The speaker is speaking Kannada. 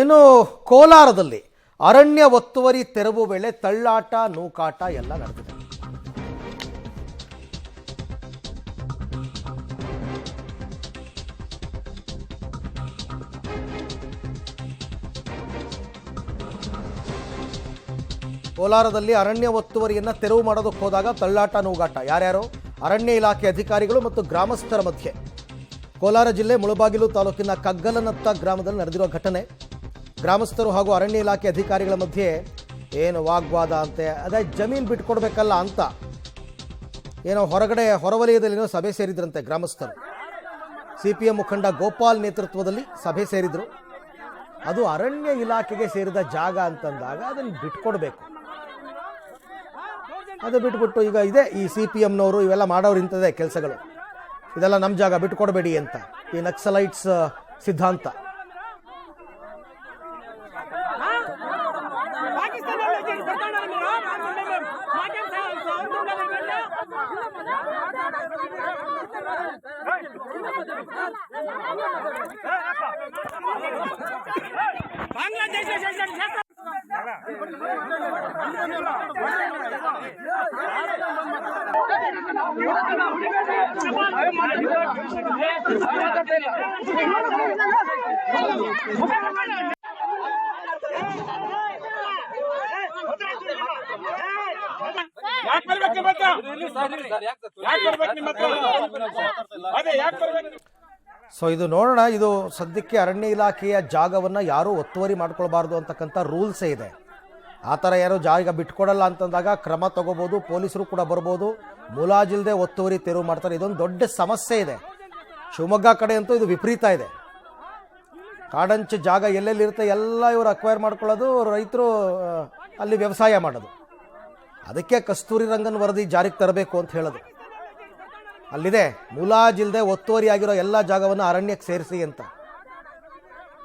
ಇನ್ನು ಕೋಲಾರದಲ್ಲಿ ಅರಣ್ಯ ಒತ್ತುವರಿ ತೆರವು ವೇಳೆ ತಳ್ಳಾಟ ನೂಕಾಟ ಎಲ್ಲ ನಡೆದಿದೆ. ಕೋಲಾರದಲ್ಲಿ ಅರಣ್ಯ ಒತ್ತುವರಿಯನ್ನು ತೆರವು ಮಾಡೋದಕ್ಕೆ ಹೋದಾಗ ತಳ್ಳಾಟ ನೂಗಾಟ ಯಾರ್ಯಾರು ಅರಣ್ಯ ಇಲಾಖೆ ಅಧಿಕಾರಿಗಳು ಮತ್ತು ಗ್ರಾಮಸ್ಥರ ಮಧ್ಯೆ. ಕೋಲಾರ ಜಿಲ್ಲೆ ಮುಳಬಾಗಿಲು ತಾಲೂಕಿನ ಕಗ್ಗಲನತ್ತ ಗ್ರಾಮದಲ್ಲಿ ನಡೆದಿರುವ ಘಟನೆ. ಗ್ರಾಮಸ್ಥರು ಹಾಗೂ ಅರಣ್ಯ ಇಲಾಖೆ ಅಧಿಕಾರಿಗಳ ಮಧ್ಯೆ ಏನು ವಾಗ್ವಾದ ಅಂತೆ, ಅದೇ ಜಮೀನು ಬಿಟ್ಕೊಡ್ಬೇಕಲ್ಲ ಅಂತ ಏನೋ ಹೊರವಲಯದಲ್ಲಿನೋ ಸಭೆ ಸೇರಿದ್ರಂತೆ ಗ್ರಾಮಸ್ಥರು. ಸಿಪಿಎಂ ಮುಖಂಡ ಗೋಪಾಲ್ ನೇತೃತ್ವದಲ್ಲಿ ಸಭೆ ಸೇರಿದ್ರು. ಅದು ಅರಣ್ಯ ಇಲಾಖೆಗೆ ಸೇರಿದ ಜಾಗ ಅಂತಂದಾಗ ಅದನ್ನು ಬಿಟ್ಕೊಡ್ಬೇಕು. ಅದು ಬಿಟ್ಬಿಟ್ಟು ಈಗ ಇದೆ ಈ ಸಿಪಿಎಂನವರು ಇವೆಲ್ಲ ಮಾಡೋರು ಇಂಥದ್ದೇ ಕೆಲಸಗಳು, ಇದೆಲ್ಲ ನಮ್ಮ ಜಾಗ ಬಿಟ್ಕೊಡ್ಬೇಡಿ ಅಂತ ಈ ನಕ್ಸಲೈಟ್ಸ್ ಸಿದ್ಧಾಂತ. ಸೊ ಇದು ನೋಡೋಣ, ಇದು ಸದ್ಯಕ್ಕೆ ಅರಣ್ಯ ಇಲಾಖೆಯ ಜಾಗವನ್ನು ಯಾರೂ ಒತ್ತುವರಿ ಮಾಡ್ಕೊಳ್ಬಾರ್ದು ಅಂತಕ್ಕಂಥ ರೂಲ್ಸೇ ಇದೆ. ಆ ಥರ ಯಾರೋ ಜಾಗ ಬಿಟ್ಕೊಡಲ್ಲ ಅಂತಂದಾಗ ಕ್ರಮ ತಗೋಬೋದು, ಪೊಲೀಸರು ಕೂಡ ಬರ್ಬೋದು. ಮುಲಾಜಿಲ್ದೆ ಒತ್ತುವರಿ ತೆರವು ಮಾಡ್ತಾರೆ. ಇದೊಂದು ದೊಡ್ಡ ಸಮಸ್ಯೆ ಇದೆ. ಶಿವಮೊಗ್ಗ ಕಡೆ ಅಂತೂ ಇದು ವಿಪರೀತ ಇದೆ. ಕಾಡಂಚು ಜಾಗ ಎಲ್ಲೆಲ್ಲಿರುತ್ತೆ ಎಲ್ಲ ಇವರು ಅಕ್ವೈರ್ ಮಾಡ್ಕೊಳ್ಳೋದು, ರೈತರು ಅಲ್ಲಿ ವ್ಯವಸಾಯ ಮಾಡೋದು. ಅದಕ್ಕೆ ಕಸ್ತೂರಿ ರಂಗನ್ ವರದಿ ಜಾರಿಗೆ ತರಬೇಕು ಅಂತ ಹೇಳೋದು. ಅಲ್ಲಿದೆ ಮುಲಾಜಿಲ್ದೆ ಒತ್ತುವರಿ ಆಗಿರೋ ಎಲ್ಲ ಜಾಗವನ್ನು ಅರಣ್ಯಕ್ಕೆ ಸೇರಿಸಿ ಅಂತ.